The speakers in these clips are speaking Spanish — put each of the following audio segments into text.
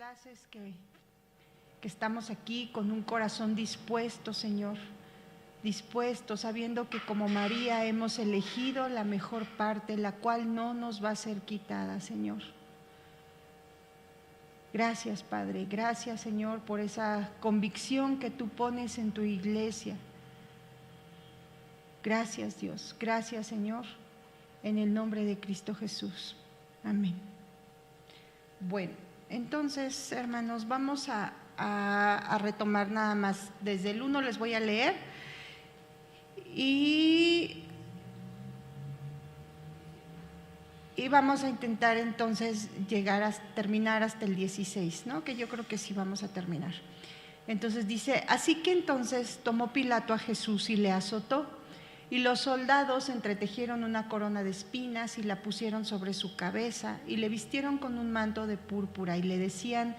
clases que estamos aquí con un corazón dispuesto, Señor, dispuesto, sabiendo que como María hemos elegido la mejor parte, la cual no nos va a ser quitada, Señor. Gracias, Padre, gracias, Señor, por esa convicción que tú pones en tu iglesia. Gracias, Dios, gracias, Señor, en el nombre de Cristo Jesús. Amén. Bueno, entonces, hermanos, vamos a retomar nada más. Desde el 1 les voy a leer y vamos a intentar entonces terminar hasta el 16, ¿no? Que yo creo que sí vamos a terminar. Entonces dice: así que entonces tomó Pilato a Jesús y le azotó, y los soldados entretejieron una corona de espinas y la pusieron sobre su cabeza y le vistieron con un manto de púrpura y le decían: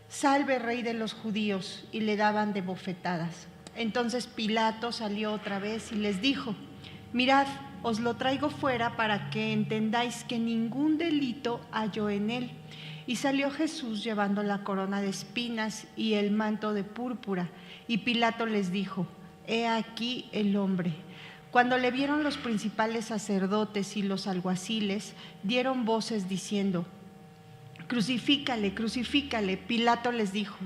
salve, Rey de los judíos, y le daban de bofetadas. Entonces Pilato salió otra vez y les dijo: mirad, os lo traigo fuera para que entendáis que ningún delito hallo en él. Y salió Jesús llevando la corona de espinas y el manto de púrpura, y Pilato les dijo: he aquí el hombre. Cuando le vieron los principales sacerdotes y los alguaciles, dieron voces diciendo: crucifícale, crucifícale. Pilato les dijo: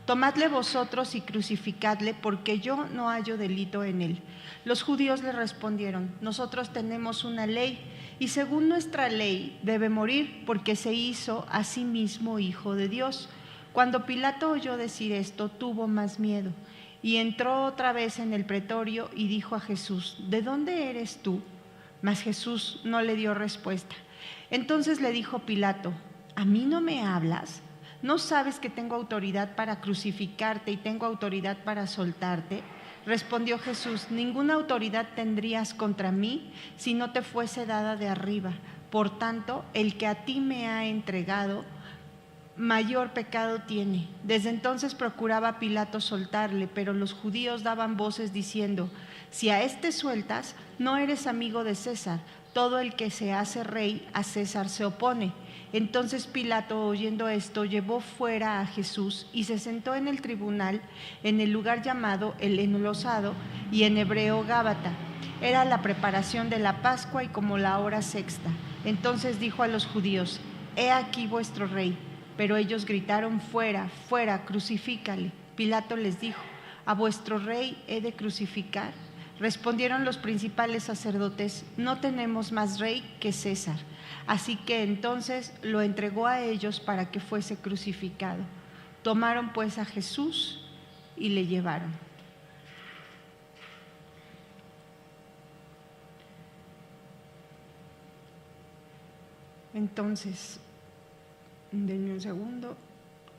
tomadle vosotros y crucificadle, porque yo no hallo delito en él. Los judíos le respondieron: nosotros tenemos una ley, y según nuestra ley debe morir, porque se hizo a sí mismo hijo de Dios. Cuando Pilato oyó decir esto, tuvo más miedo, y entró otra vez en el pretorio y dijo a Jesús: ¿de dónde eres tú? Mas Jesús no le dio respuesta. Entonces le dijo Pilato: ¿a mí no me hablas? ¿No sabes que tengo autoridad para crucificarte y tengo autoridad para soltarte? Respondió Jesús: ninguna autoridad tendrías contra mí si no te fuese dada de arriba. Por tanto, el que a ti me ha entregado, mayor pecado tiene. Desde entonces procuraba Pilato soltarle, pero los judíos daban voces diciendo: si a este sueltas, no eres amigo de César. Todo el que se hace rey a César se opone. Entonces Pilato, oyendo esto, llevó fuera a Jesús y se sentó en el tribunal, en el lugar llamado el Enlosado, y en hebreo Gábata. Era la preparación de la Pascua y como la hora sexta. Entonces dijo a los judíos: he aquí vuestro rey. Pero ellos gritaron: fuera, fuera, crucifícale. Pilato les dijo: ¿a vuestro rey he de crucificar? Respondieron los principales sacerdotes: no tenemos más rey que César. Así que entonces lo entregó a ellos para que fuese crucificado. Tomaron pues a Jesús y le llevaron. Entonces, denme un segundo,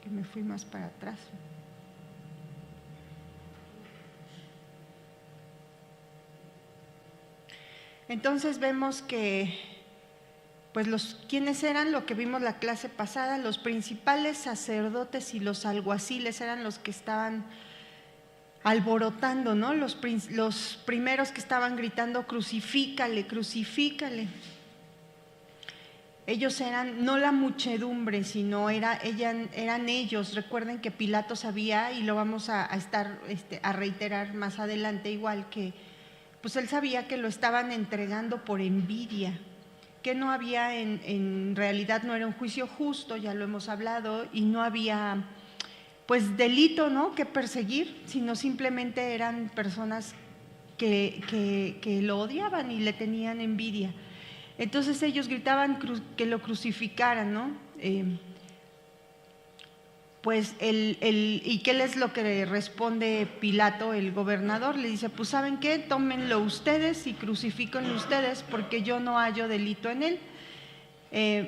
que me fui más para atrás. Entonces vemos que, pues ¿quiénes eran? Lo que vimos la clase pasada: los principales sacerdotes y los alguaciles eran los que estaban alborotando, ¿no? Los primeros que estaban gritando: crucifícale, crucifícale. Ellos eran no la muchedumbre, sino eran ellos. Recuerden que Pilato sabía, y lo vamos a reiterar más adelante igual, que pues él sabía que lo estaban entregando por envidia, que no había en realidad, no era un juicio justo, ya lo hemos hablado, y no había pues delito, ¿no?, que perseguir, sino simplemente eran personas que lo odiaban y le tenían envidia. Entonces ellos gritaban que lo crucificaran, ¿no? ¿Y qué es lo que le responde Pilato, el gobernador? Le dice: pues ¿saben qué? Tómenlo ustedes y crucifíquenlo ustedes, porque yo no hallo delito en él.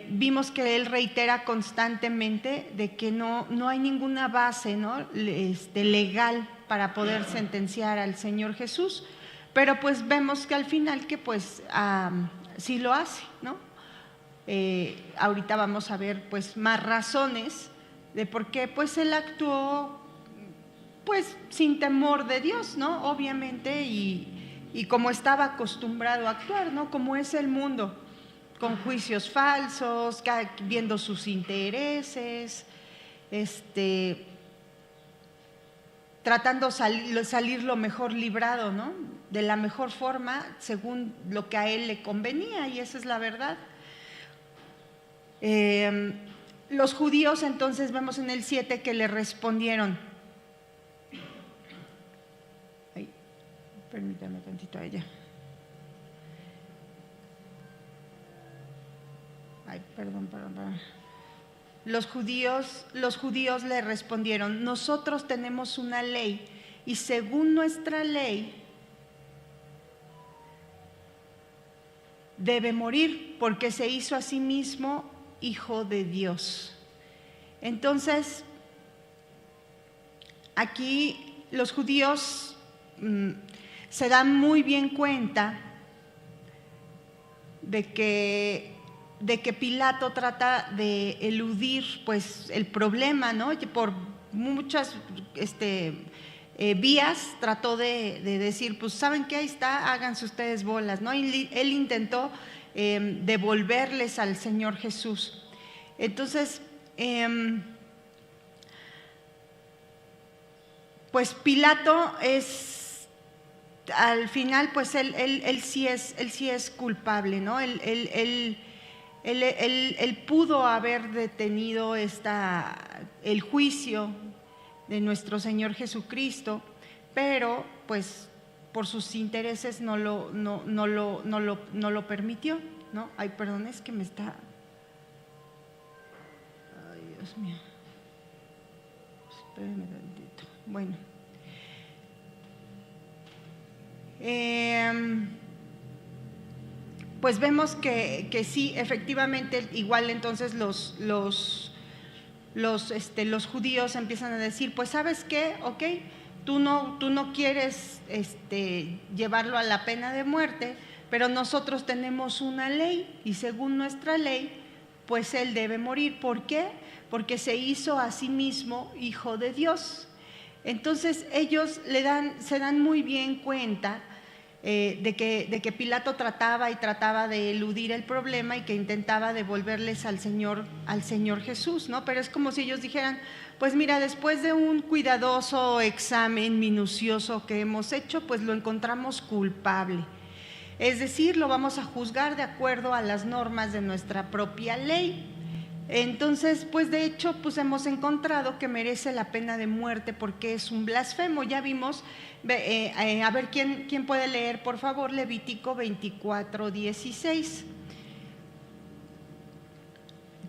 Vimos que él reitera constantemente de que no hay ninguna base, ¿no?, legal para poder sentenciar al Señor Jesús, pero pues vemos que al final que pues sí lo hace, ¿no? Ahorita vamos a ver pues más razones de por qué pues él actuó pues sin temor de Dios, ¿no? Obviamente, y como estaba acostumbrado a actuar, ¿no? Como es el mundo, con juicios falsos, viendo sus intereses, tratando salir lo mejor librado, ¿no? De la mejor forma, según lo que a él le convenía, y esa es la verdad. Los judíos, entonces, vemos en el 7 que le respondieron. Ay, permítame tantito a ella. Ay, perdón. Los judíos le respondieron: nosotros tenemos una ley, y según nuestra ley debe morir, porque se hizo a sí mismo hijo de Dios. Entonces, aquí los judíos se dan muy bien cuenta de que Pilato trata de eludir pues el problema, ¿no? Por muchas vías trató de decir, pues ¿saben qué? Ahí está, háganse ustedes bolas, ¿no? Y él intentó devolverles al Señor Jesús. Entonces, pues Pilato al final, pues él sí es culpable, ¿no? Él pudo haber detenido el juicio de nuestro Señor Jesucristo, pero pues por sus intereses no lo permitió, ¿no? Ay, perdón, es que me está… Ay, Dios mío. Espérenme tantito. Bueno. Pues vemos que sí, efectivamente, igual entonces los judíos empiezan a decir, pues ¿sabes qué? Ok, tú no quieres llevarlo a la pena de muerte, pero nosotros tenemos una ley, y según nuestra ley, pues él debe morir. ¿Por qué? Porque se hizo a sí mismo hijo de Dios. Entonces ellos se dan muy bien cuenta de que Pilato trataba de eludir el problema y que intentaba devolverles al Señor Jesús, ¿no? Pero es como si ellos dijeran, pues mira, después de un cuidadoso examen minucioso que hemos hecho, pues lo encontramos culpable. Es decir, lo vamos a juzgar de acuerdo a las normas de nuestra propia ley. Entonces, pues de hecho, pues hemos encontrado que merece la pena de muerte porque es un blasfemo. Ya vimos, a ver, ¿quién puede leer, por favor? Levítico 24:16.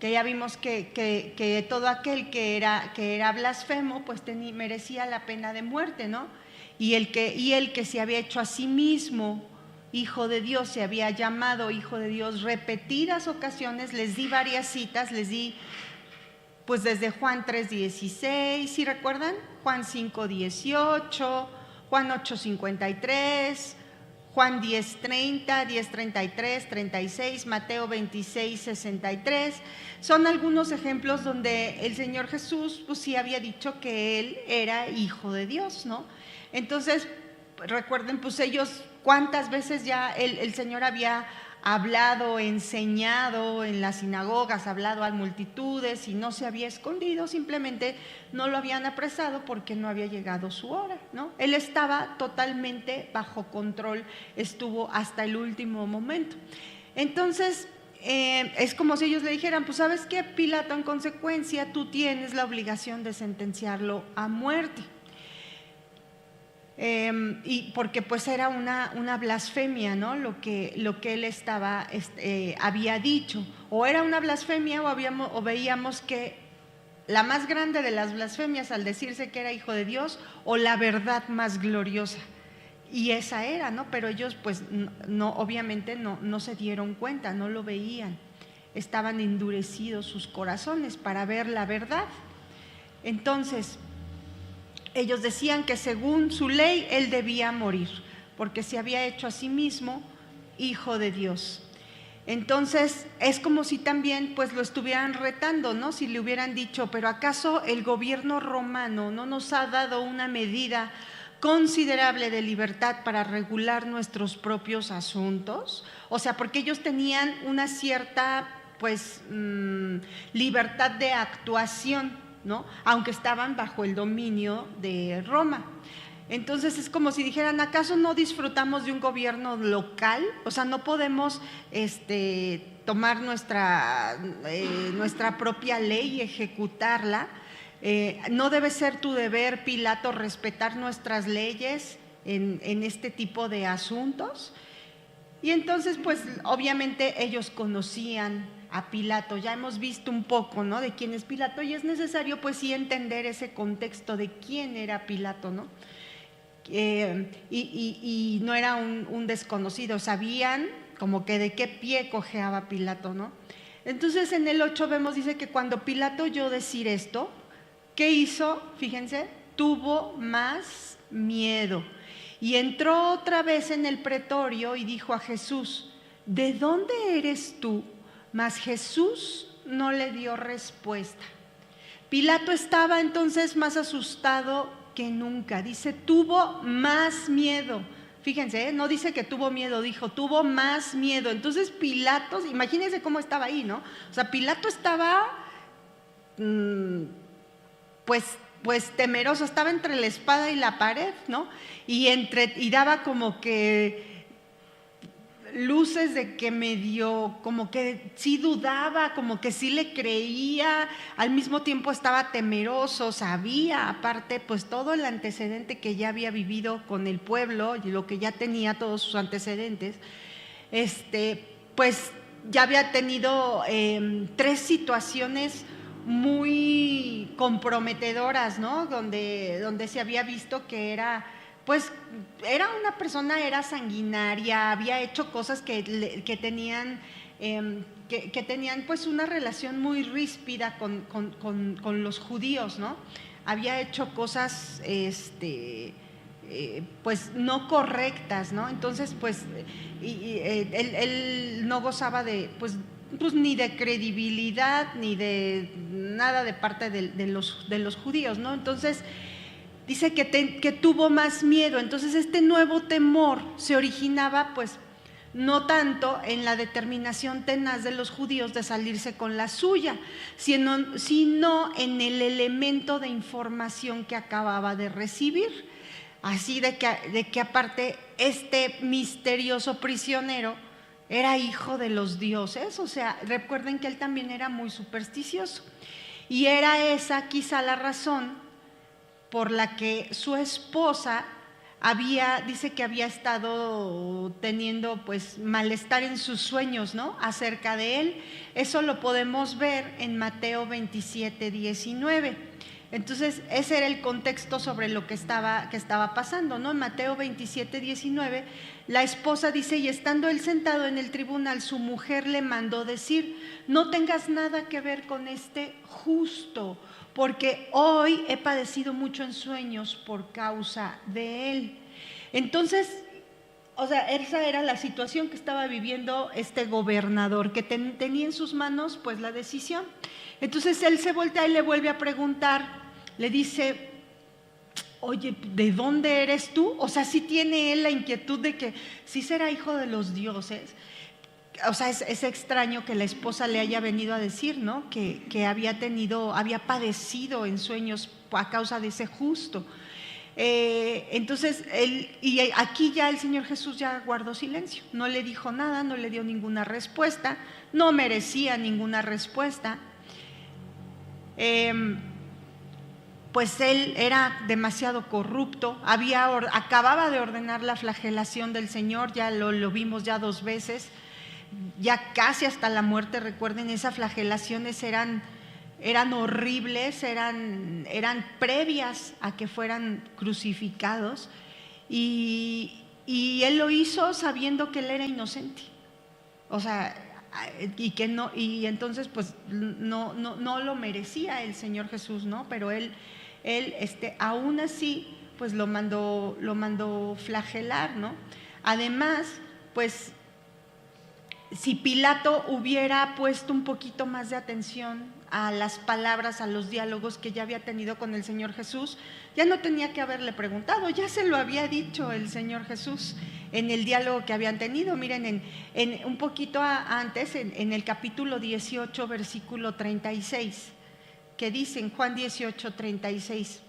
Que ya vimos que todo aquel que era blasfemo, pues merecía la pena de muerte, ¿no? Y el que se había hecho a sí mismo hijo de Dios, se había llamado hijo de Dios repetidas ocasiones. Les di varias citas, pues desde Juan 3:16, ¿sí recuerdan? Juan 5:18, Juan 8:53, Juan 10:30, 10:33, 36, Mateo 26:63. Son algunos ejemplos donde el Señor Jesús pues sí había dicho que Él era hijo de Dios, ¿no? Entonces, recuerden, pues ellos, cuántas veces ya el Señor había hablado, enseñado en las sinagogas, hablado a multitudes y no se había escondido, simplemente no lo habían apresado porque no había llegado su hora, ¿no? Él estaba totalmente bajo control, estuvo hasta el último momento. Entonces, es como si ellos le dijeran, pues ¿sabes qué, Pilato? En consecuencia, tú tienes la obligación de sentenciarlo a muerte. Y porque pues era una blasfemia, ¿no? Lo que él había dicho, o era una blasfemia o veíamos que la más grande de las blasfemias al decirse que era hijo de Dios, o la verdad más gloriosa, y esa era, ¿no? Pero ellos pues no, obviamente no se dieron cuenta, no lo veían, estaban endurecidos sus corazones para ver la verdad. Entonces ellos decían que según su ley él debía morir, porque se había hecho a sí mismo hijo de Dios. Entonces es como si también pues lo estuvieran retando, ¿no? Si le hubieran dicho, pero ¿acaso el gobierno romano no nos ha dado una medida considerable de libertad para regular nuestros propios asuntos? O sea, porque ellos tenían una cierta pues libertad de actuación, ¿no? Aunque estaban bajo el dominio de Roma. Entonces es como si dijeran, ¿acaso no disfrutamos de un gobierno local? O sea, no podemos tomar nuestra propia ley y ejecutarla. ¿No debe ser tu deber, Pilato, respetar nuestras leyes en este tipo de asuntos? Y entonces, pues, obviamente ellos conocían a Pilato, ya hemos visto un poco, ¿no?, de quién es Pilato, y es necesario, pues, sí entender ese contexto de quién era Pilato, ¿no? Y no era un desconocido, sabían como que de qué pie cojeaba Pilato, ¿no? Entonces, en el 8 vemos, dice que cuando Pilato oyó decir esto, ¿qué hizo? Fíjense, tuvo más miedo. Y entró otra vez en el pretorio y dijo a Jesús, ¿de dónde eres tú? Mas Jesús no le dio respuesta. Pilato estaba entonces más asustado que nunca. Dice, tuvo más miedo. Fíjense, no dice que tuvo miedo, dijo, tuvo más miedo. Entonces Pilato, imagínense cómo estaba ahí, ¿no? O sea, Pilato estaba, pues temeroso, estaba entre la espada y la pared, ¿no? Y daba como que luces de que medio, como que sí dudaba, como que sí le creía, al mismo tiempo estaba temeroso, sabía aparte pues todo el antecedente que ya había vivido con el pueblo y lo que ya tenía todos sus antecedentes, pues ya había tenido 3 situaciones muy comprometedoras, ¿no? Donde se había visto que era una persona, era sanguinaria, había hecho cosas que tenían pues una relación muy ríspida con los judíos, ¿no? Había hecho cosas pues no correctas, ¿no? Entonces pues él no gozaba de pues ni de credibilidad ni de nada de parte de los judíos, ¿no? Entonces dice que tuvo más miedo. Entonces este nuevo temor se originaba pues no tanto en la determinación tenaz de los judíos de salirse con la suya, sino en el elemento de información que acababa de recibir. Así de que aparte este misterioso prisionero era hijo de los dioses, o sea, recuerden que él también era muy supersticioso. Y era esa quizá la razón por la que su esposa dice que había estado teniendo pues malestar en sus sueños, ¿no?, acerca de él. Eso lo podemos ver en Mateo 27, 19. Entonces ese era el contexto sobre lo que estaba pasando, ¿no? En Mateo 27, 19, la esposa dice, y estando él sentado en el tribunal, su mujer le mandó decir, no tengas nada que ver con este justo, porque hoy he padecido mucho en sueños por causa de él. Entonces, o sea, esa era la situación que estaba viviendo este gobernador, que tenía en sus manos pues la decisión. Entonces él se voltea y le vuelve a preguntar, le dice, oye, ¿de dónde eres tú? O sea, sí tiene él la inquietud de que sí será hijo de los dioses. O sea, es extraño que la esposa le haya venido a decir, ¿no?, que había padecido en sueños a causa de ese justo. Entonces, y aquí ya el Señor Jesús ya guardó silencio, no le dijo nada, no le dio ninguna respuesta, no merecía ninguna respuesta. Pues él era demasiado corrupto, acababa de ordenar la flagelación del Señor, ya lo vimos ya 2 veces, ya casi hasta la muerte. Recuerden, esas flagelaciones eran horribles, eran previas a que fueran crucificados, y él lo hizo sabiendo que él era inocente, o sea, y entonces pues no lo merecía el Señor Jesús, ¿no? Pero él aún así pues lo mandó flagelar, ¿no? Además, pues si Pilato hubiera puesto un poquito más de atención a las palabras, a los diálogos que ya había tenido con el Señor Jesús, ya no tenía que haberle preguntado, ya se lo había dicho el Señor Jesús en el diálogo que habían tenido. Miren, en un poquito antes, en el capítulo 18, versículo 36, que dice en Juan 18:36.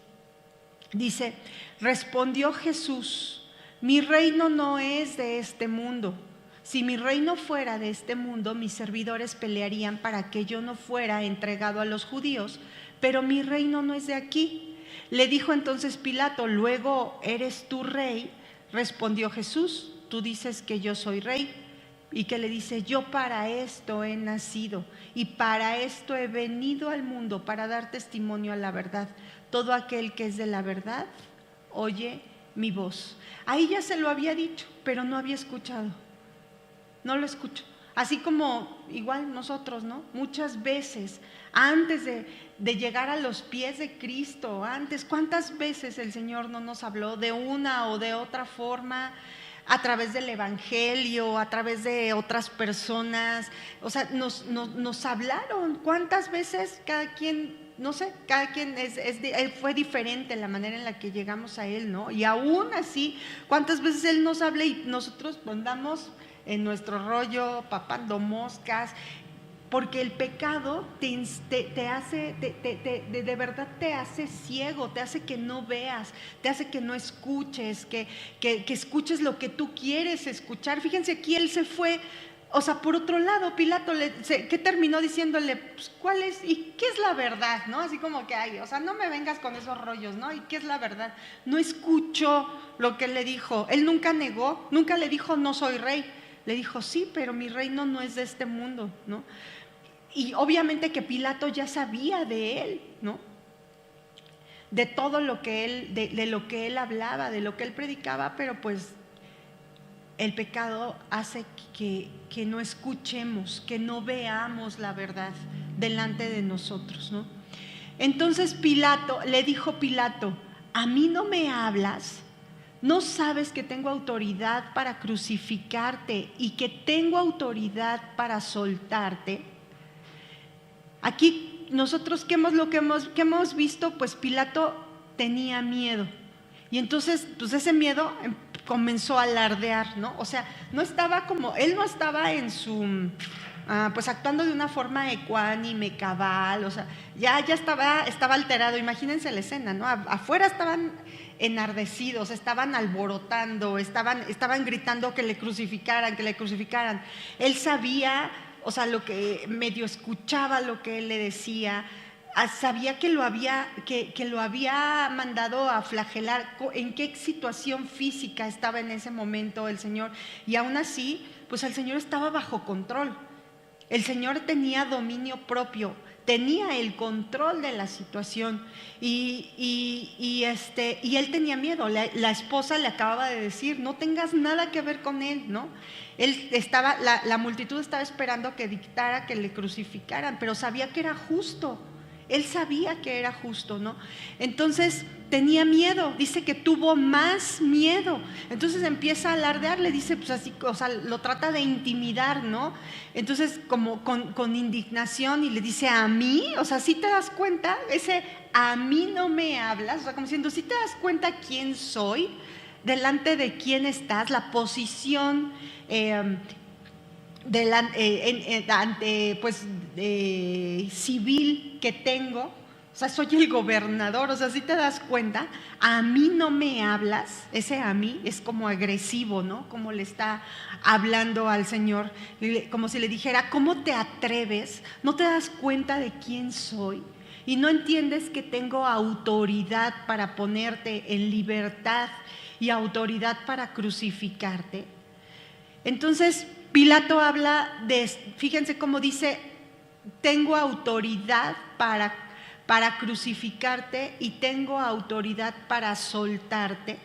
Dice, respondió Jesús, mi reino no es de este mundo. Si mi reino fuera de este mundo, mis servidores pelearían para que yo no fuera entregado a los judíos, pero mi reino no es de aquí. Le dijo entonces Pilato, luego, ¿eres tú rey? Respondió Jesús, tú dices que yo soy rey. Y que le dice, yo para esto he nacido y para esto he venido al mundo, para dar testimonio a la verdad. Todo aquel que es de la verdad, oye mi voz. Ahí ya se lo había dicho, pero no había escuchado. No lo escucho. Así como igual nosotros, ¿no? Muchas veces, antes de llegar a los pies de Cristo, antes, ¿cuántas veces el Señor no nos habló de una o de otra forma? A través del Evangelio, a través de otras personas, o sea, nos hablaron. ¿Cuántas veces cada quien, no sé, cada quien fue diferente la manera en la que llegamos a Él, ¿no? Y aún así, ¿cuántas veces Él nos habla y nosotros andamos en nuestro rollo, papando moscas? Porque el pecado te hace, de verdad te hace ciego, te hace que no veas, te hace que no escuches, que escuches lo que tú quieres escuchar. Fíjense, aquí él se fue, o sea, por otro lado, Pilato, ¿qué terminó diciéndole? Pues, ¿cuál es? ¿Y qué es la verdad? ¿No? Así como que, ay, o sea, no me vengas con esos rollos, ¿no? ¿Y qué es la verdad? No escuchó lo que él le dijo. Él nunca negó, nunca le dijo, no soy rey. Le dijo, sí, pero mi reino no es de este mundo, ¿no? Y obviamente que Pilato ya sabía de él, ¿no? De todo lo que él, de lo que él hablaba, de lo que él predicaba, pero pues el pecado hace que no escuchemos, que no veamos la verdad delante de nosotros, ¿no? Entonces le dijo Pilato, ¿a mí no me hablas? ¿No sabes que tengo autoridad para crucificarte y que tengo autoridad para soltarte? Aquí nosotros, ¿qué hemos visto? Pues Pilato tenía miedo. Y entonces, pues ese miedo comenzó a alardear, ¿no? O sea, él no estaba en su, pues actuando de una forma ecuánime, cabal, o sea, ya estaba alterado. Imagínense la escena, ¿no? Afuera estaban enardecidos, estaban alborotando, estaban gritando que le crucificaran. Él sabía, o sea, lo que medio escuchaba lo que él le decía, sabía que lo había mandado a flagelar, en qué situación física estaba en ese momento el Señor, y aún así, pues el Señor estaba bajo control. El Señor tenía dominio propio, tenía el control de la situación y él tenía miedo. La esposa le acababa de decir, no tengas nada que ver con él, ¿no? La multitud estaba esperando que dictara que le crucificaran, pero sabía que era justo. Él sabía que era justo, ¿no? Entonces tenía miedo, dice que tuvo más miedo. Entonces empieza a alardear, le dice, pues así, o sea, lo trata de intimidar, ¿no? Entonces, como con indignación, y le dice, ¿a mí? O sea, ¿sí te das cuenta? Ese a mí no me hablas, o sea, como diciendo, ¿sí te das cuenta quién soy? Delante de quién estás, la posición civil que tengo, o sea, soy el gobernador, o sea, si te das cuenta, a mí no me hablas. Ese a mí es como agresivo, ¿no? Como le está hablando al Señor, como si le dijera, ¿cómo te atreves? ¿No te das cuenta de quién soy? ¿Y no entiendes que tengo autoridad para ponerte en libertad y autoridad para crucificarte? Entonces Pilato habla fíjense cómo dice, tengo autoridad para crucificarte y tengo autoridad para soltarte.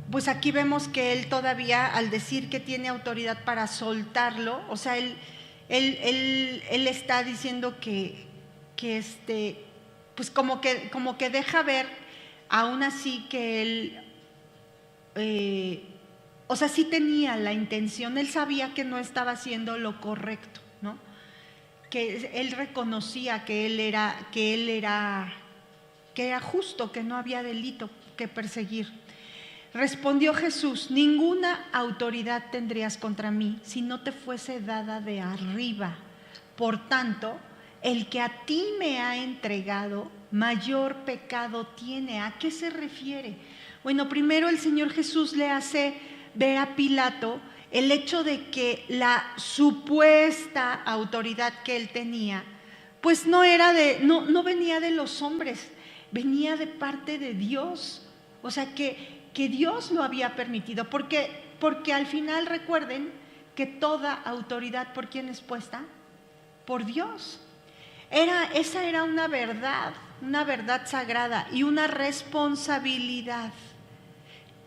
Pues aquí vemos que él todavía, al decir que tiene autoridad para soltarlo, o sea, él está diciendo que pues como que deja ver, aún así que él, o sea, sí tenía la intención, él sabía que no estaba haciendo lo correcto, ¿no? Que él reconocía que era justo, que no había delito que perseguir. Respondió Jesús: ninguna autoridad tendrías contra mí si no te fuese dada de arriba. Por tanto, el que a ti me ha entregado, mayor pecado tiene. ¿A qué se refiere? Bueno, primero el Señor Jesús le hace ver a Pilato el hecho de que la supuesta autoridad que él tenía, pues no venía de los hombres, venía de parte de Dios. O sea que Dios lo había permitido, porque al final recuerden que toda autoridad, ¿por quién es puesta? Por Dios. Esa era una verdad sagrada y una responsabilidad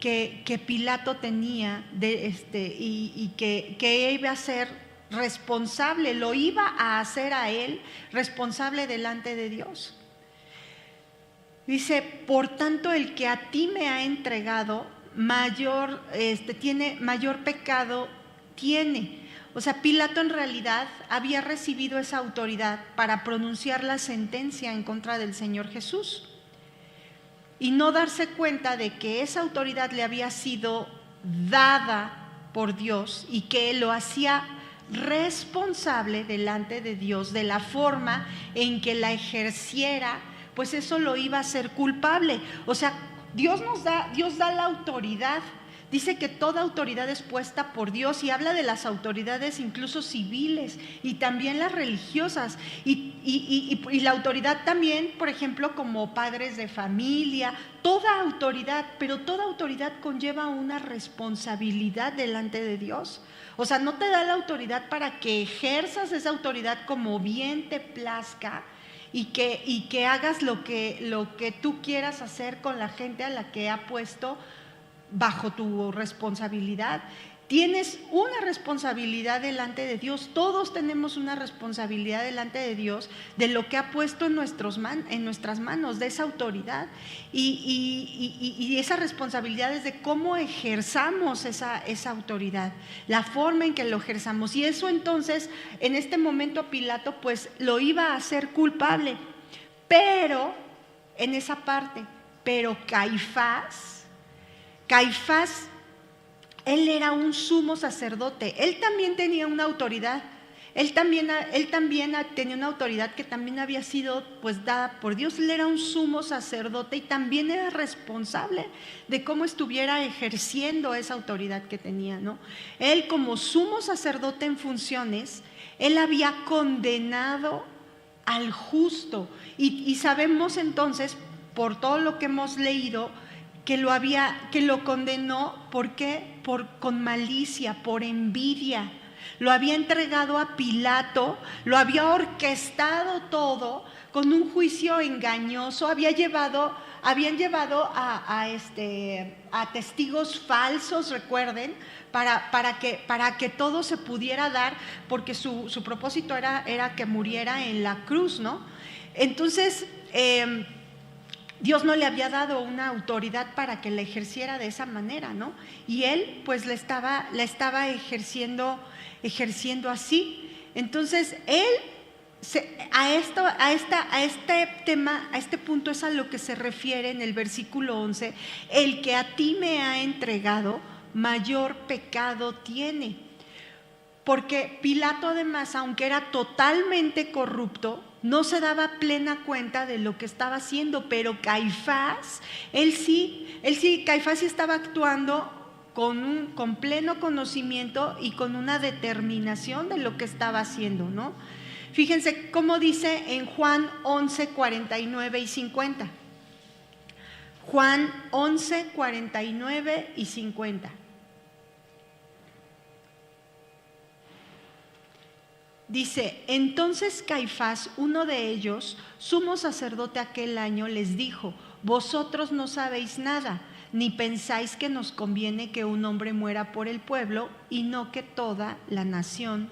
que Pilato tenía y que iba a ser responsable, lo iba a hacer a él responsable delante de Dios. Dice: por tanto, el que a ti me ha entregado, mayor pecado tiene. O sea, Pilato en realidad había recibido esa autoridad para pronunciar la sentencia en contra del Señor Jesús y no darse cuenta de que esa autoridad le había sido dada por Dios y que él lo hacía responsable delante de Dios de la forma en que la ejerciera, pues eso lo iba a hacer culpable. O sea, Dios da la autoridad. Dice que toda autoridad es puesta por Dios y habla de las autoridades incluso civiles y también las religiosas y la autoridad también, por ejemplo, como padres de familia, toda autoridad, pero toda autoridad conlleva una responsabilidad delante de Dios. O sea, no te da la autoridad para que ejerzas esa autoridad como bien te plazca y que hagas lo que tú quieras hacer con la gente a la que ha puesto bajo tu responsabilidad. Tienes una responsabilidad delante de Dios. Todos tenemos una responsabilidad delante de Dios de lo que ha puesto en nuestras manos, de esa autoridad y esa responsabilidad es de cómo ejerzamos esa autoridad, la forma en que lo ejerzamos. Y eso entonces, en este momento Pilato pues lo iba a hacer culpable, pero en esa parte, pero Caifás, él era un sumo sacerdote, él también tenía una autoridad, él también tenía una autoridad que también había sido pues dada por Dios. Él era un sumo sacerdote y también era responsable de cómo estuviera ejerciendo esa autoridad que tenía, ¿no? Él, como sumo sacerdote en funciones, él había condenado al justo y sabemos entonces, por todo lo que hemos leído, que lo condenó. ¿Por qué? Con malicia, por envidia. Lo había entregado a Pilato, lo había orquestado todo con un juicio engañoso. Habían llevado a testigos falsos, recuerden, para que todo se pudiera dar, porque su propósito era que muriera en la cruz, ¿no? Entonces, Dios no le había dado una autoridad para que la ejerciera de esa manera, ¿no? Y él pues la estaba ejerciendo así. Entonces él a este punto es a lo que se refiere en el versículo 11: el que a ti me ha entregado, mayor pecado tiene. Porque Pilato, además, aunque era totalmente corrupto, no se daba plena cuenta de lo que estaba haciendo, pero Caifás, Caifás sí estaba actuando con pleno conocimiento y con una determinación de lo que estaba haciendo, ¿no? Fíjense cómo dice en Juan 11, 49 y 50. Juan 11, 49 y 50. Dice: entonces Caifás, uno de ellos, sumo sacerdote aquel año, les dijo: vosotros no sabéis nada, ni pensáis que nos conviene que un hombre muera por el pueblo y no que toda la nación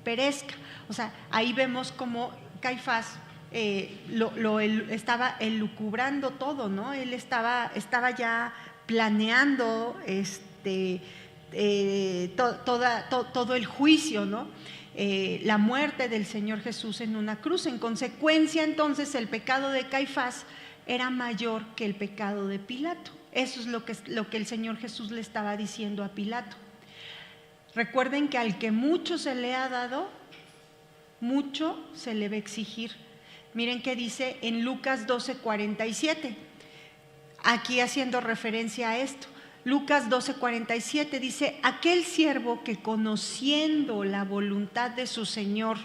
perezca. O sea, ahí vemos cómo Caifás estaba elucubrando todo, ¿no? Él estaba ya planeando todo el juicio, ¿no? La muerte del Señor Jesús en una cruz. En consecuencia, entonces, el pecado de Caifás era mayor que el pecado de Pilato. Eso es lo que el Señor Jesús le estaba diciendo a Pilato. Recuerden que al que mucho se le ha dado, mucho se le va a exigir. Miren qué dice en Lucas 12:47, aquí haciendo referencia a esto. Lucas 12:47 dice: aquel siervo que conociendo la voluntad de su Señor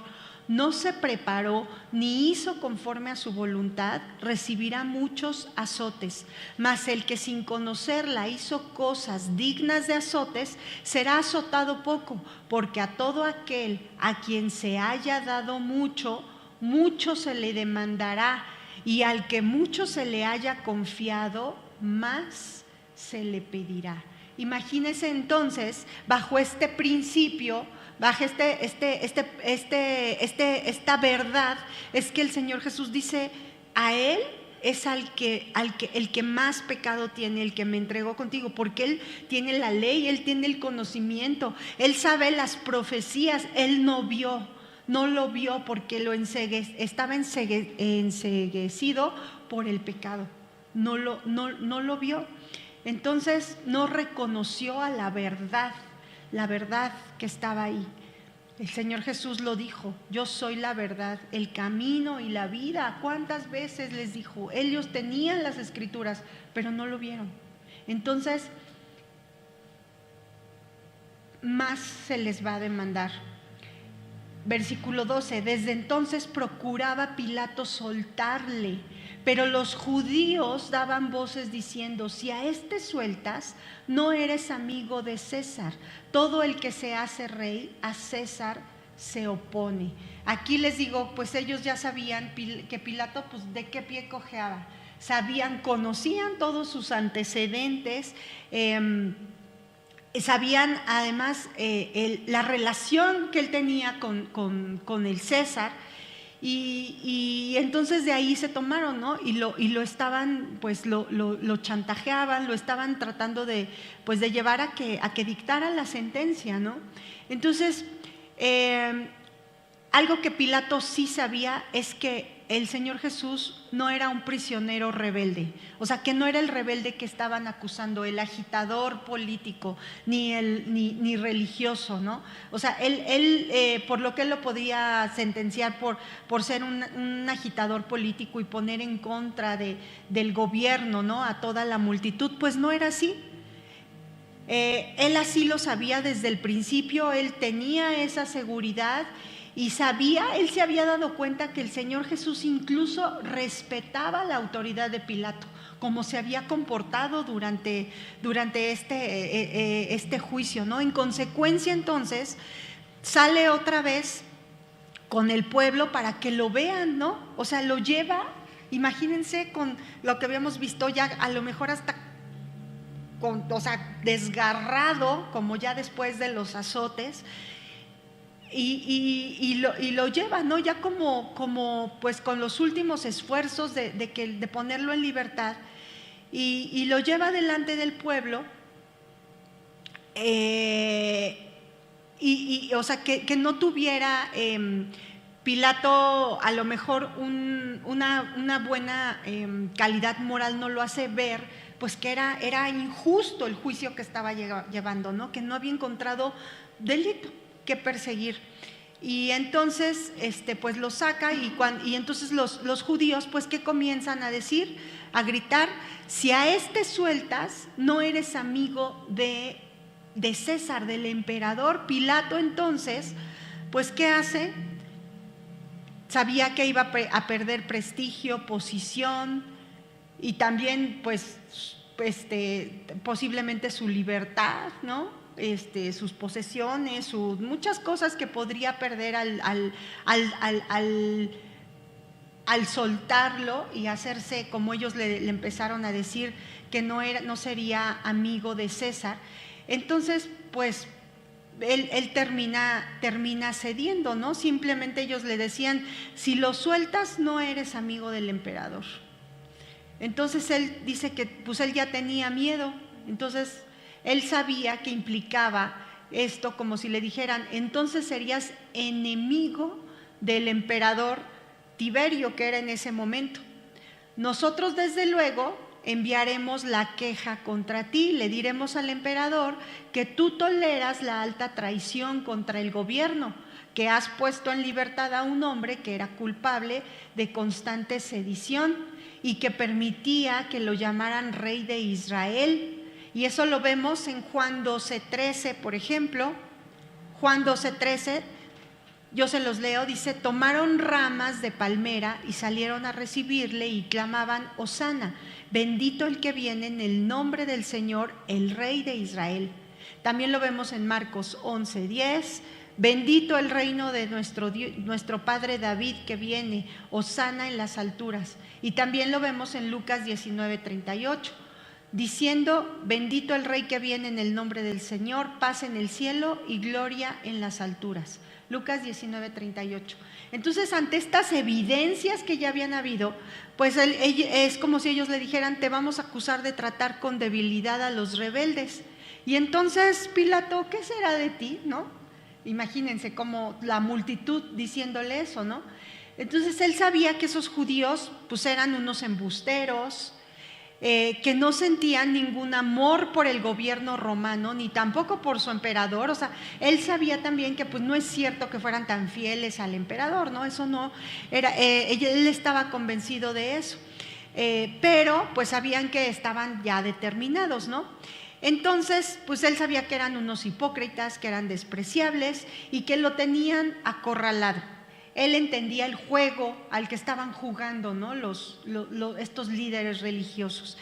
no se preparó ni hizo conforme a su voluntad, recibirá muchos azotes. Mas el que sin conocerla hizo cosas dignas de azotes, será azotado poco, porque a todo aquel a quien se haya dado mucho, mucho se le demandará, y al que mucho se le haya confiado, más se le pedirá. Imagínense entonces, bajo este principio, bajo esta verdad, es que el Señor Jesús dice: a Él es el que más pecado tiene, el que me entregó contigo, porque Él tiene la ley, Él tiene el conocimiento, Él sabe las profecías. Él no lo vio porque estaba enceguecido por el pecado, no lo vio. Entonces no reconoció a la verdad que estaba ahí. El Señor Jesús lo dijo: yo soy la verdad, el camino y la vida. ¿Cuántas veces les dijo? Ellos tenían las escrituras, pero no lo vieron. Entonces, más se les va a demandar. Versículo 12: desde entonces procuraba Pilato soltarle, pero los judíos daban voces diciendo: si a este sueltas, no eres amigo de César. Todo el que se hace rey, a César se opone. Aquí les digo, pues ellos ya sabían que Pilato, pues de qué pie cojeaba. Conocían todos sus antecedentes, sabían además la relación que él tenía con el César, y entonces de ahí se tomaron, ¿no? Y lo estaban, pues lo chantajeaban, lo estaban tratando de llevar a que dictara la sentencia, ¿no? Entonces, algo que Pilato sí sabía es que el Señor Jesús no era un prisionero rebelde, o sea, que no era el rebelde que estaban acusando, el agitador político, ni religioso, ¿no? O sea, él por lo que él lo podía sentenciar por ser un agitador político y poner en contra del gobierno, ¿no?, a toda la multitud, pues no era así. Él así lo sabía desde el principio, él tenía esa seguridad. Y él se había dado cuenta que el Señor Jesús incluso respetaba la autoridad de Pilato, como se había comportado durante este juicio, ¿no? En consecuencia, entonces, sale otra vez con el pueblo para que lo vean, ¿no? O sea, lo lleva, imagínense, con lo que habíamos visto ya, a lo mejor hasta desgarrado, como ya después de los azotes. Y lo lleva, ¿no?, ya como pues con los últimos esfuerzos de ponerlo en libertad, y lo lleva delante del pueblo, o sea, que no tuviera Pilato a lo mejor una buena calidad moral, no lo hace ver, pues que era injusto el juicio que estaba llevando, ¿no?, que no había encontrado delito que perseguir. Y entonces pues lo saca, y entonces los judíos, pues, ¿qué comienzan a decir? A gritar: si a este sueltas, no eres amigo de César, del emperador. Pilato entonces, pues, ¿qué hace? Sabía que iba a perder prestigio, posición, y también pues posiblemente su libertad, ¿no?, sus posesiones, muchas cosas que podría perder al soltarlo y hacerse, como ellos le empezaron a decir, que no sería amigo de César. Entonces, pues él termina cediendo, ¿no? Simplemente ellos le decían: si lo sueltas, no eres amigo del emperador. Entonces él dice que pues él ya tenía miedo. Entonces él sabía que implicaba esto, como si le dijeran: entonces serías enemigo del emperador Tiberio, que era en ese momento. Nosotros, desde luego, enviaremos la queja contra ti, le diremos al emperador que tú toleras la alta traición contra el gobierno, que has puesto en libertad a un hombre que era culpable de constante sedición y que permitía que lo llamaran rey de Israel. Y eso lo vemos en Juan 12:13, por ejemplo. Juan 12:13, yo se los leo, dice: tomaron ramas de palmera y salieron a recibirle y clamaban: Hosana, bendito el que viene en el nombre del Señor, el Rey de Israel. También lo vemos en Marcos 11:10, bendito el reino de nuestro Padre David que viene, Hosana en las alturas. Y también lo vemos en Lucas 19:38, diciendo: bendito el Rey que viene en el nombre del Señor, paz en el cielo y gloria en las alturas. Lucas 19:38. Entonces, ante estas evidencias que ya habían habido, pues es como si ellos le dijeran: te vamos a acusar de tratar con debilidad a los rebeldes. Y entonces Pilato: ¿qué será de ti? ¿No? Imagínense como la multitud diciéndole eso, ¿no? Entonces él sabía que esos judíos pues eran unos embusteros, que no sentían ningún amor por el gobierno romano, ni tampoco por su emperador. O sea, él sabía también que pues no es cierto que fueran tan fieles al emperador, ¿no? Eso no era, él estaba convencido de eso, pero pues sabían que estaban ya determinados, ¿no? Entonces, pues él sabía que eran unos hipócritas, que eran despreciables y que lo tenían acorralado. Él entendía el juego al que estaban jugando, ¿no? Estos líderes religiosos.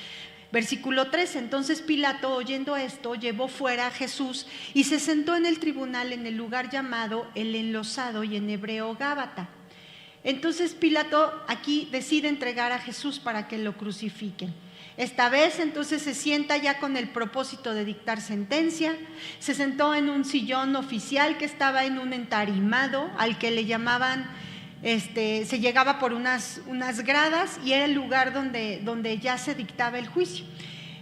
Versículo 3, entonces Pilato, oyendo esto, llevó fuera a Jesús y se sentó en el tribunal en el lugar llamado el Enlosado, y en hebreo Gábata. Entonces Pilato aquí decide entregar a Jesús para que lo crucifiquen. Esta vez entonces se sienta ya con el propósito de dictar sentencia. Se sentó en un sillón oficial que estaba en un entarimado al que le llamaban, se llegaba por unas gradas, y era el lugar donde ya se dictaba el juicio.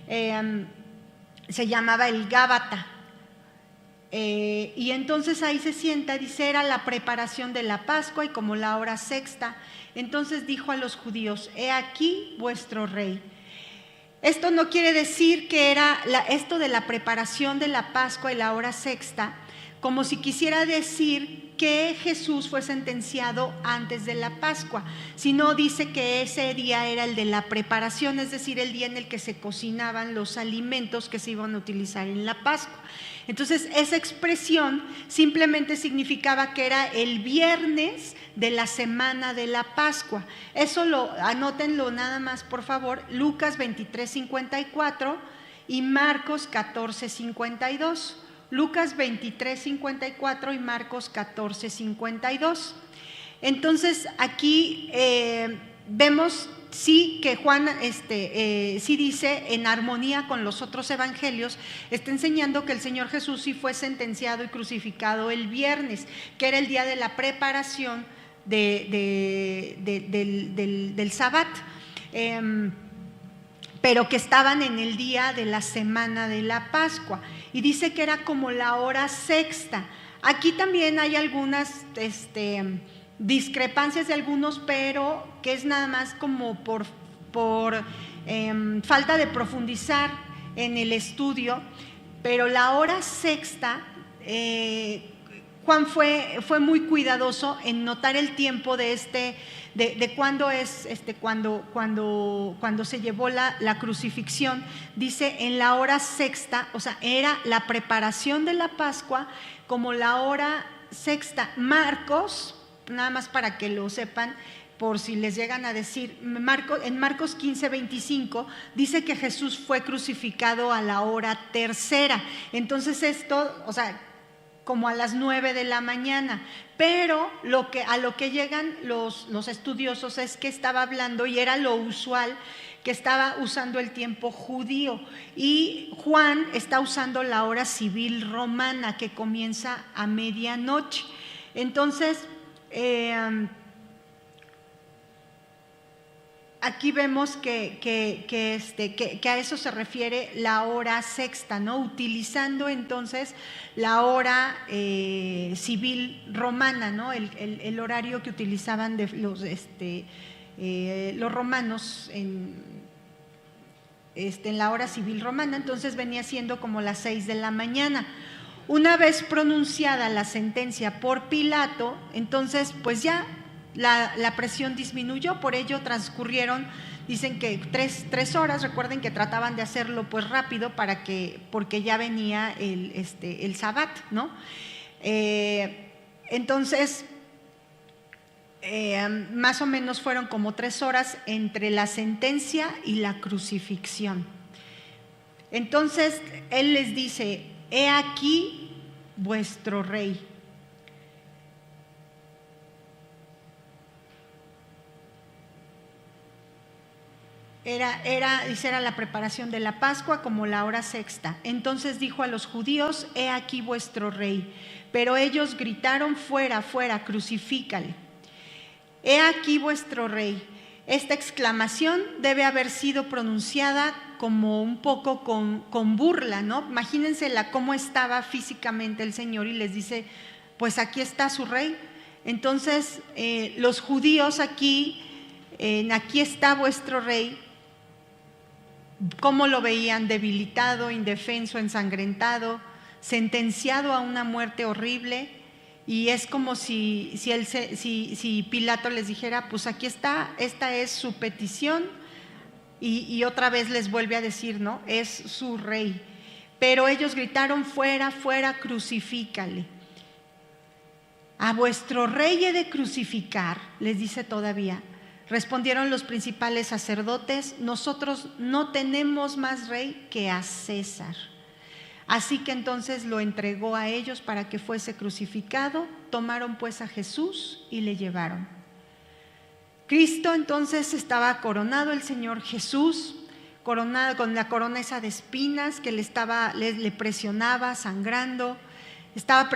Se llamaba el Gábata. Y entonces ahí se sienta, dice: era la preparación de la Pascua y como la hora sexta. Entonces dijo a los judíos: he aquí vuestro rey. Esto no quiere decir que era esto de la preparación de la Pascua y la hora sexta, como si quisiera decir que Jesús fue sentenciado antes de la Pascua, sino dice que ese día era el de la preparación, es decir, el día en el que se cocinaban los alimentos que se iban a utilizar en la Pascua. Entonces, esa expresión simplemente significaba que era el viernes de la semana de la Pascua. Eso anótenlo nada más, por favor, Lucas 23:54 y Marcos 14:52. Lucas 23:54 y Marcos 14:52. Entonces, aquí vemos sí que Juan sí dice, en armonía con los otros evangelios, está enseñando que el Señor Jesús sí fue sentenciado y crucificado el viernes, que era el día de la preparación del Sabbat, pero que estaban en el día de la semana de la Pascua, y dice que era como la hora sexta. Aquí también hay algunas discrepancias de algunos, pero que es nada más como por falta de profundizar en el estudio. Pero la hora sexta, Juan fue muy cuidadoso en notar el tiempo de cuándo es cuando se llevó la crucifixión. Dice en la hora sexta, o sea, era la preparación de la Pascua como la hora sexta. Marcos, nada más para que lo sepan, por si les llegan a decir, en Marcos 15:25 dice que Jesús fue crucificado a la hora tercera. Entonces esto, o sea, como a las 9 de la mañana, pero a lo que llegan los estudiosos es que estaba hablando, y era lo usual, que estaba usando el tiempo judío, y Juan está usando la hora civil romana, que comienza a medianoche. Entonces, aquí vemos que a eso se refiere la hora sexta, ¿no? Utilizando entonces la hora civil romana, ¿no? El horario que utilizaban los romanos en la hora civil romana, entonces venía siendo como las 6 de la mañana. Una vez pronunciada la sentencia por Pilato, entonces pues ya la presión disminuyó, por ello transcurrieron, dicen que tres horas. Recuerden que trataban de hacerlo pues rápido porque ya venía el Sabbat, ¿no? Entonces más o menos fueron como 3 horas entre la sentencia y la crucifixión. Entonces él les dice: he aquí vuestro rey. Era la preparación de la Pascua, como la hora sexta. Entonces dijo a los judíos: he aquí vuestro rey. Pero ellos gritaron: fuera, fuera, crucifícale. He aquí vuestro rey. Esta exclamación debe haber sido pronunciada como un poco con burla, ¿no? Imagínense cómo estaba físicamente el Señor, y les dice: pues aquí está su rey. Entonces los judíos aquí está vuestro rey, ¿cómo lo veían? Debilitado, indefenso, ensangrentado, sentenciado a una muerte horrible. Y es como si Pilato les dijera: pues aquí está, esta es su petición, y otra vez les vuelve a decir, ¿no? Es su rey. Pero ellos gritaron: fuera, fuera, crucifícale. A vuestro rey he de crucificar, les dice todavía. Respondieron los principales sacerdotes: nosotros no tenemos más rey que a César. Así que entonces lo entregó a ellos para que fuese crucificado. Tomaron pues a Jesús y le llevaron. Cristo entonces estaba coronado, el Señor Jesús, coronado con la corona esa de espinas que le presionaba, sangrando. Estaba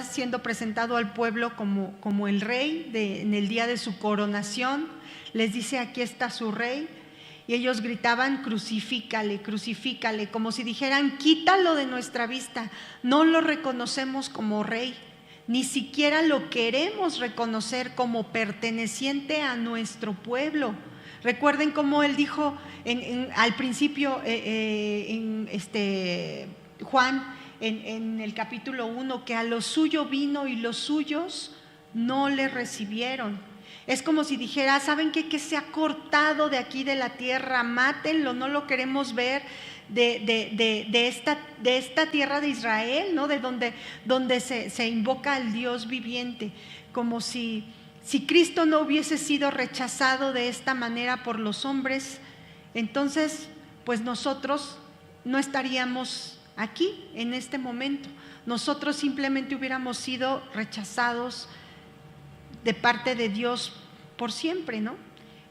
siendo presentado al pueblo como el rey en el día de su coronación. Les dice: aquí está su rey. Y ellos gritaban: crucifícale, crucifícale, como si dijeran: quítalo de nuestra vista, no lo reconocemos como rey, ni siquiera lo queremos reconocer como perteneciente a nuestro pueblo. Recuerden cómo él dijo al principio, Juan, en el capítulo 1, que a lo suyo vino y los suyos no le recibieron. Es como si dijera: ¿saben qué? Que se ha cortado de aquí de la tierra, mátenlo, no lo queremos ver de esta tierra de Israel, ¿no? De donde se invoca al Dios viviente. Como si Cristo no hubiese sido rechazado de esta manera por los hombres, entonces pues nosotros no estaríamos aquí en este momento. Nosotros simplemente hubiéramos sido rechazados de parte de Dios por siempre, ¿no?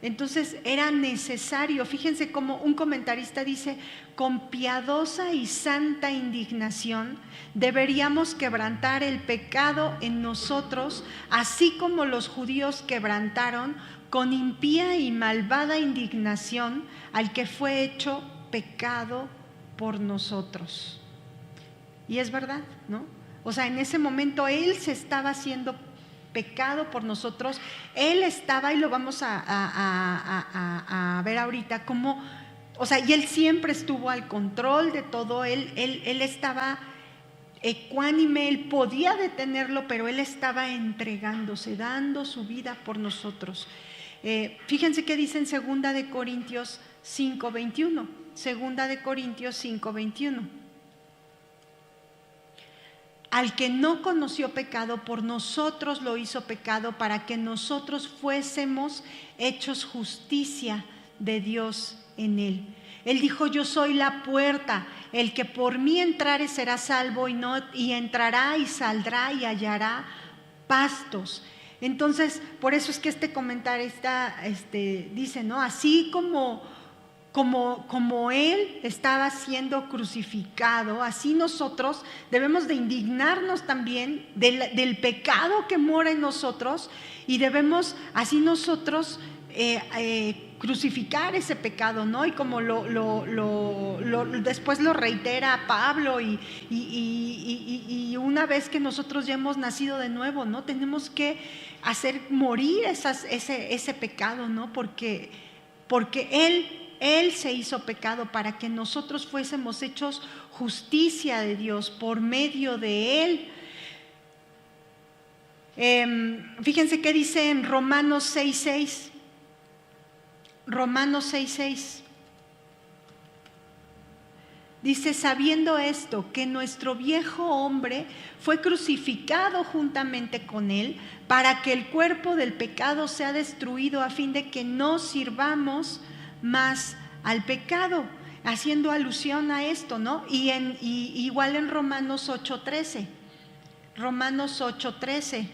Entonces era necesario. Fíjense cómo un comentarista dice: con piadosa y santa indignación deberíamos quebrantar el pecado en nosotros, así como los judíos quebrantaron con impía y malvada indignación al que fue hecho pecado por nosotros. Y es verdad, ¿no? O sea, en ese momento él se estaba haciendo pecado por nosotros. Él estaba, y lo vamos a ver ahorita, como, o sea, y él siempre estuvo al control de todo. Él estaba ecuánime, él podía detenerlo, pero él estaba entregándose, dando su vida por nosotros. Fíjense qué dice en 2 de Corintios 5:21. 2 de Corintios 5:21. Al que no conoció pecado, por nosotros lo hizo pecado, para que nosotros fuésemos hechos justicia de Dios en él. Él dijo: yo soy la puerta, el que por mí entrare será salvo, y entrará y saldrá y hallará pastos. Entonces, por eso es que este comentarista dice, ¿no? Así como él estaba siendo crucificado, así nosotros debemos de indignarnos también del pecado que mora en nosotros, y debemos así nosotros crucificar ese pecado, ¿no? Y como después lo reitera Pablo, y una vez que nosotros ya hemos nacido de nuevo, ¿no? Tenemos que hacer morir ese pecado, ¿no? Porque Él Él se hizo pecado para que nosotros fuésemos hechos justicia de Dios por medio de Él. Fíjense qué dice en Romanos 6:6. Romanos 6:6. Dice: sabiendo esto, que nuestro viejo hombre fue crucificado juntamente con Él, para que el cuerpo del pecado sea destruido, a fin de que no sirvamos más al pecado. Haciendo alusión a esto, ¿no? Y igual en Romanos 8:13. Romanos 8:13.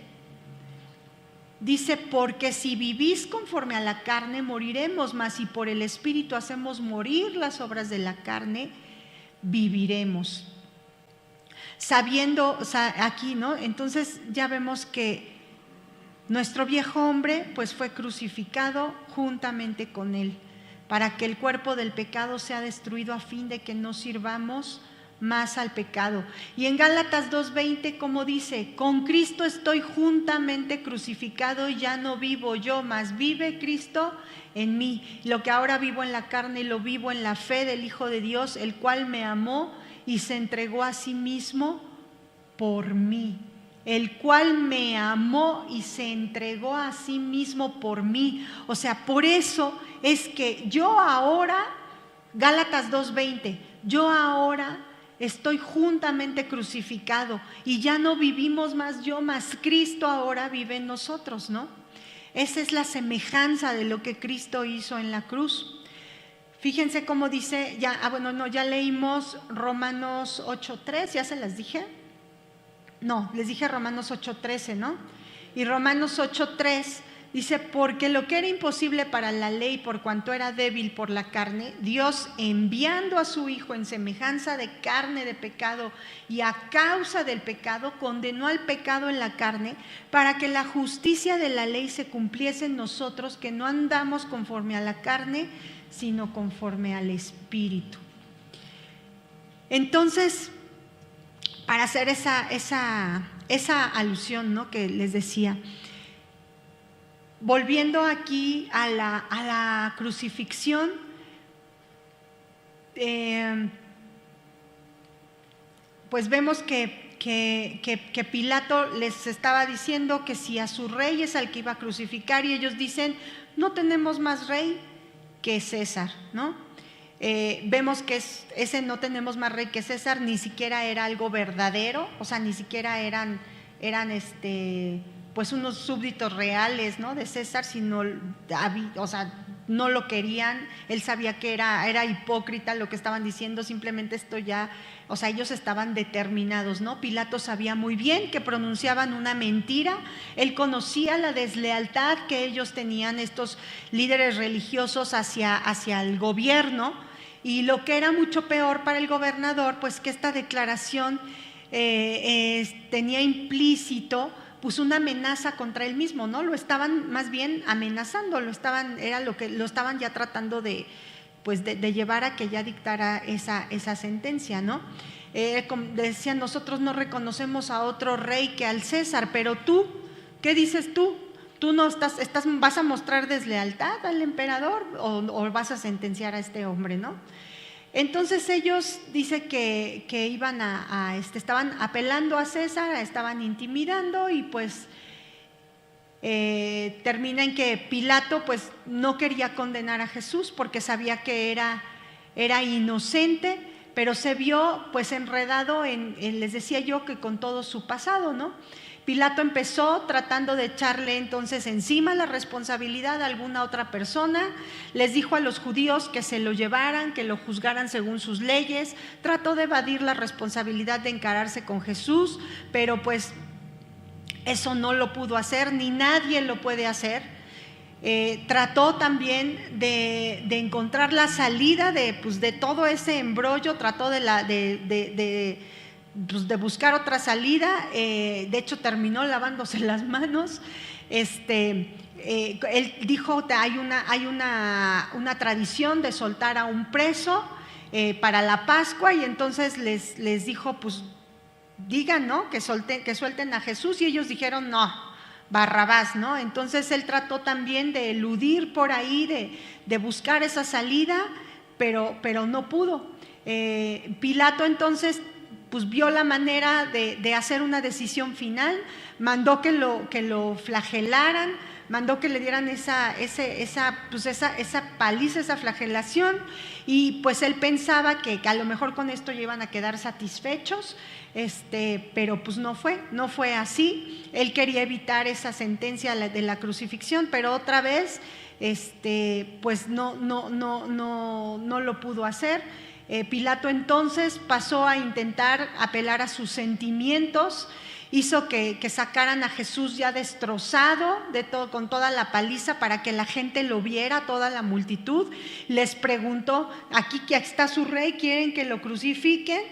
Dice: porque si vivís conforme a la carne, moriremos, mas si por el Espíritu hacemos morir las obras de la carne, viviremos. Sabiendo, aquí, ¿no? Entonces ya vemos que nuestro viejo hombre pues fue crucificado juntamente con Él, para que el cuerpo del pecado sea destruido, a fin de que no sirvamos más al pecado. Y en Gálatas 2:20, como dice: con Cristo estoy juntamente crucificado, y ya no vivo yo, mas vive Cristo en mí. Lo que ahora vivo en la carne, lo vivo en la fe del Hijo de Dios, el cual me amó y se entregó a sí mismo por mí. El cual me amó y se entregó a sí mismo por mí. O sea, por eso es que yo ahora, Gálatas 2:20, yo ahora estoy juntamente crucificado, y ya no vivimos más yo, mas Cristo ahora vive en nosotros, ¿no? Esa es la semejanza de lo que Cristo hizo en la cruz. Fíjense cómo dice, ya leímos Romanos 8:3, ya se las dije. No, les dije Romanos 8:13, ¿no? Y Romanos 8:3 dice: porque lo que era imposible para la ley, por cuanto era débil por la carne, Dios, enviando a su Hijo en semejanza de carne de pecado, y a causa del pecado condenó al pecado en la carne, para que la justicia de la ley se cumpliese en nosotros, que no andamos conforme a la carne, sino conforme al Espíritu. Entonces, para hacer esa alusión, ¿no?, que les decía, volviendo aquí a la crucifixión, pues vemos que Pilato les estaba diciendo que si a su rey es al que iba a crucificar, y ellos dicen: no tenemos más rey que César, ¿no? Vemos que ese no tenemos más rey que César ni siquiera era algo verdadero, o sea, ni siquiera eran pues unos súbditos reales, ¿no?, de César, sino, o sea, no lo querían. Él sabía que era hipócrita lo que estaban diciendo, simplemente esto ya, o sea, ellos estaban determinados, ¿no? Pilato sabía muy bien que pronunciaban una mentira. Él conocía la deslealtad que ellos tenían, estos líderes religiosos, hacia el gobierno, y lo que era mucho peor para el gobernador, pues que esta declaración tenía implícito pues una amenaza contra él mismo, ¿no? Lo estaban más bien amenazando, lo estaban ya tratando de llevar a que ya dictara esa sentencia, ¿no? Como decían: nosotros no reconocemos a otro rey que al César, pero tú, ¿qué dices tú? ¿Tú no vas a mostrar deslealtad al emperador o vas a sentenciar a este hombre, ¿no? Entonces ellos dice que iban estaban apelando a César, estaban intimidando, y pues termina en que Pilato pues no quería condenar a Jesús porque sabía que era inocente, pero se vio pues enredado les decía yo, que con todo su pasado, ¿no? Pilato empezó tratando de echarle entonces encima la responsabilidad a alguna otra persona. Les dijo a los judíos que se lo llevaran, que lo juzgaran según sus leyes. Trató de evadir la responsabilidad de encararse con Jesús, pero pues eso no lo pudo hacer, ni nadie lo puede hacer. Trató también de encontrar la salida de todo ese embrollo, trató de buscar otra salida. De hecho terminó lavándose las manos. Él dijo: hay una tradición de soltar a un preso para la Pascua, y entonces les dijo: pues digan, ¿no?, que suelten a Jesús, y ellos dijeron: Barrabás, ¿no? Entonces él trató también de eludir por ahí, de buscar esa salida, pero no pudo. Pilato entonces pues vio la manera de hacer una decisión final, mandó que lo flagelaran, mandó que le dieran esa paliza, esa flagelación, y pues él pensaba que a lo mejor con esto ya iban a quedar satisfechos, pero pues no fue así. Él quería evitar esa sentencia de la crucifixión, pero otra vez pues no lo pudo hacer. Pilato entonces pasó a intentar apelar a sus sentimientos, hizo que sacaran a Jesús ya destrozado con toda la paliza para que la gente lo viera, toda la multitud. Les preguntó: aquí que está su rey, ¿quieren que lo crucifiquen?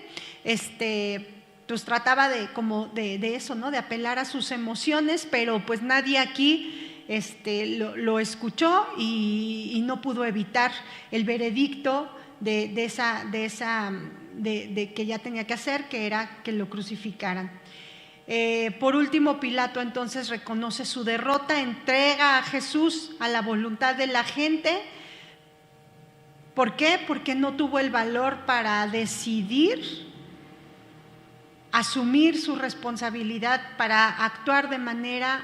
Pues trataba de eso, ¿no? De apelar a sus emociones, pero pues nadie aquí lo escuchó y no pudo evitar el veredicto de que ya tenía que hacer, que era que lo crucificaran. Por último, Pilato entonces reconoce su derrota, entrega a Jesús a la voluntad de la gente. ¿Por qué? Porque no tuvo el valor para decidir, asumir su responsabilidad, para actuar de manera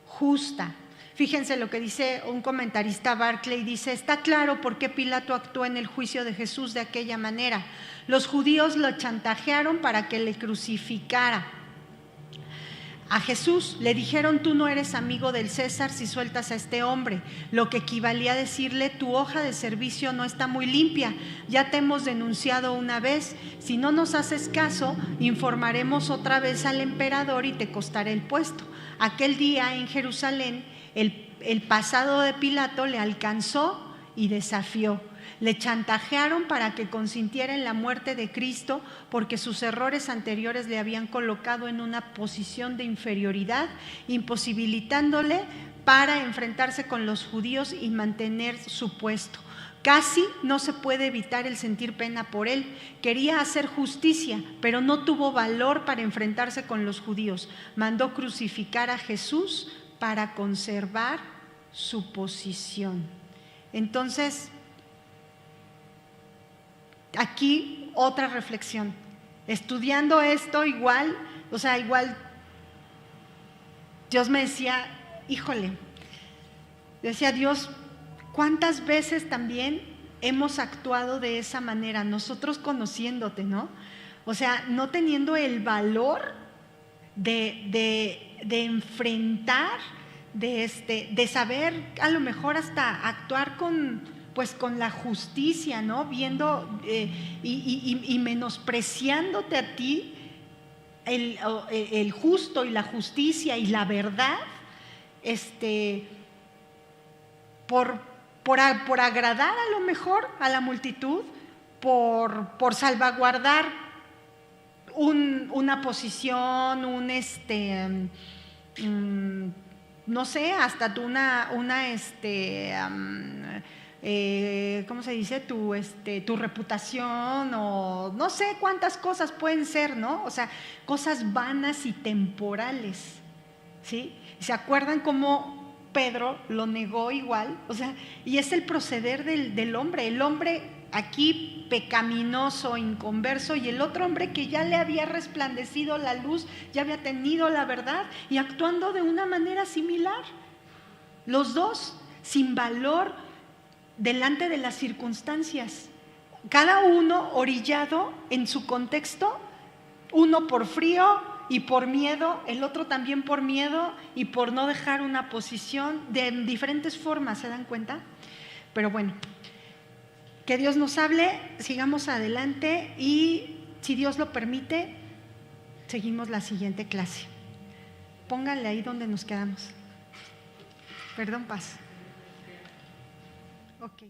justa. Fíjense lo que dice un comentarista, Barclay, dice: está claro por qué Pilato actuó en el juicio de Jesús de aquella manera. Los judíos lo chantajearon para que le crucificara. A Jesús le dijeron: tú no eres amigo del César si sueltas a este hombre, lo que equivalía a decirle: tu hoja de servicio no está muy limpia, ya te hemos denunciado una vez, si no nos haces caso, informaremos otra vez al emperador y te costará el puesto. Aquel día en Jerusalén, el pasado de Pilato le alcanzó y desafió. Le chantajearon para que consintiera en la muerte de Cristo, porque sus errores anteriores le habían colocado en una posición de inferioridad, imposibilitándole para enfrentarse con los judíos y mantener su puesto. Casi no se puede evitar el sentir pena por él. Quería hacer justicia, pero no tuvo valor para enfrentarse con los judíos. Mandó crucificar a Jesús para conservar su posición. Entonces, aquí otra reflexión. Estudiando esto, igual Dios me decía: híjole, decía Dios, ¿cuántas veces también hemos actuado de esa manera? Nosotros conociéndote, ¿no? O sea, no teniendo el valor de enfrentar, de saber a lo mejor hasta actuar con la justicia, ¿no? Viendo y menospreciándote a ti, el justo y la justicia y la verdad, por agradar a lo mejor a la multitud, por salvaguardar una posición, no sé, hasta ¿cómo se dice? Tu reputación, o no sé cuántas cosas pueden ser, ¿no? O sea, cosas vanas y temporales, ¿sí? ¿Se acuerdan cómo Pedro lo negó igual? O sea, y es el proceder del hombre. El hombre aquí pecaminoso, inconverso, y el otro hombre que ya le había resplandecido la luz, ya había tenido la verdad y actuando de una manera similar. Los dos sin valor delante de las circunstancias, cada uno orillado en su contexto, uno por frío y por miedo, el otro también por miedo y por no dejar una posición, de diferentes formas, ¿se dan cuenta? Pero bueno, que Dios nos hable, sigamos adelante y, si Dios lo permite, seguimos la siguiente clase. Pónganle ahí donde nos quedamos. Perdón, Paz. Ok.